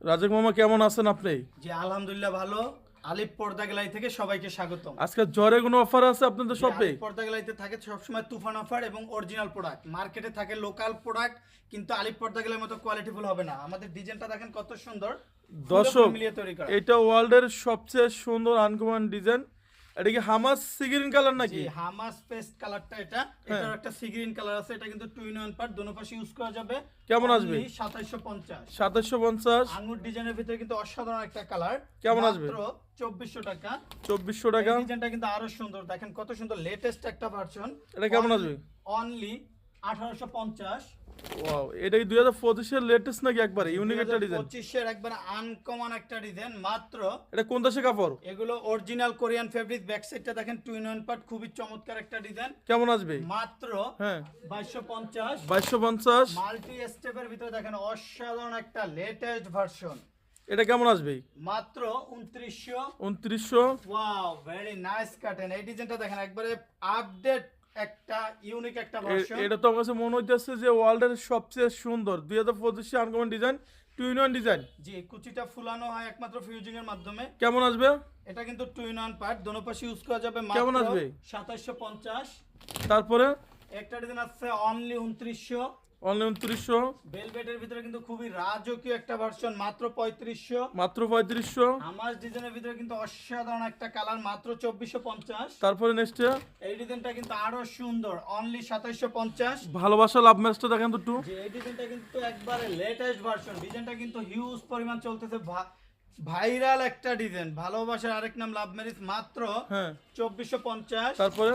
রাজাক মামা কেমন আছেন আপনি? জি আলহামদুলিল্লাহ ভালো। আলিফ পর্দা গ্যালারি থেকে সবাইকে স্বাগতম। আজকে জ্বরে কোনো অফার আছে আপনাদের শপে? আলিফ পর্দা গ্যালারিতে থাকে সবসময় তুফান অফার এবং অরিজিনাল প্রোডাক্ট। মার্কেটে থাকে লোকাল প্রোডাক্ট, কিন্তু আলিফ পর্দা গ্যালারির মতো কোয়ালিটিফুল হবে না। আমাদের ডিজাইনটা দেখেন কত সুন্দর, দর্শক, মিলিয়ে তৈরি করা। এটা ওয়ার্ল্ডের সবচেয়ে সুন্দর আনকমন ডিজাইন। এটা কি হামাস সিগ্রিন কালার জি নাকি? হামাস পেস্ট কালারটা এটা। এটার একটা সি গ্রিন কালার আছে, এটা কিন্তু 2 in 1 পার্ট, দোনো পাশে ইউজ করা যাবে। কেমন আসবে? 2750। 2750। আঙ্গুর ডিজাইনের ভিতরে কিন্তু অসাধারণ একটা কালার। কেমন আসবে? মাত্র 2400 টাকা। 2400 টাকা। এই ডিজাইনটা কিন্তু আরো সুন্দর, দেখেন কত সুন্দর, লেটেস্ট একটা ভার্সন। এটা কেমন আসবে? অনলি 1850। ওয়াও, এটা কি 2025 এর লেটেস্ট নাকি একবারে ইউনিক একটা ডিজাইন? 25 এর একবার আনকমন একটা ডিজাইন মাত্র। এটা কোন দেশে কাপড়? এগুলো অরিজিনাল কোরিয়ান ফেব্রিক। ব্যাক সাইডটা দেখেন 2 in 1 পার্ট, খুবই চমৎকার একটা ডিজাইন। কেমন আসবে? মাত্র হ্যাঁ 2250। 2250। মাল্টি স্টেপের ভিতরে দেখেন অসাধারণ একটা লেটেস্ট ভার্সন। এটা কেমন আসবে? মাত্র 2900। 2900। ওয়াও, ভেরি নাইস কাটেন। এই ডিজাইনটা দেখেন একবারে আপডেট একটা ইউনিক একটা ভার্সন। এটা তো আমার কাছে মনে হইতেছে যে ওয়ার্ল্ডের সবচেয়ে সুন্দর 2025 আনকমন ডিজাইন, 2 in 1 ডিজাইন। জি, কুচিটা ফুলানো হয় একমাত্র ফিউজিং এর মাধ্যমে। কেমন আসবে? এটা কিন্তু 2 in 1 পার্ট, দোনো পাশে ইউজ করা যাবে। কেমন মাত্র আসবে? 2750। তারপরে একটা ডিজাইন আছে অনলি 2900। অনলি 2900। ভেলভেটের ভিতরে কিন্তু খুবই রাজকীয় একটা ভার্সন, মাত্র 3500। মাত্র 3500। আমার ডিজাইনের ভিতরে কিন্তু অসাধারণ একটা কালার, মাত্র 2450। তারপরে নেক্সট এই ডিজাইনটা কিন্তু আরো সুন্দর, অনলি 2750। ভালোবাসা লাভ ম্যাচটা দেখেন তো একটু। যে এই ডিজাইনটা কিন্তু একবারে লেটেস্ট ভার্সন। ডিজাইনটা কিন্তু হিউজ পরিমাণ চলতেছে, ভাইরাল একটা ডিজাইন। ভালোবাসার আরেক নাম লাভ ম্যারেজ। মাত্র হ্যাঁ 2450। তারপরে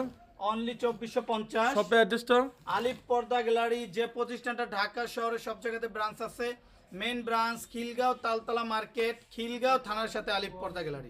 অনলি 2450। শপে অ্যাড্রেসটা। আলিফ পর্দা গ্যালারি যে প্রতিষ্ঠানটা ঢাকা শহরে সব জায়গাতে ব্রাঞ্চ আছে। Main branch Khilgaon, Taltala market, Khilgaon থানার সাথে আলিফ পর্দা গ্যালারি।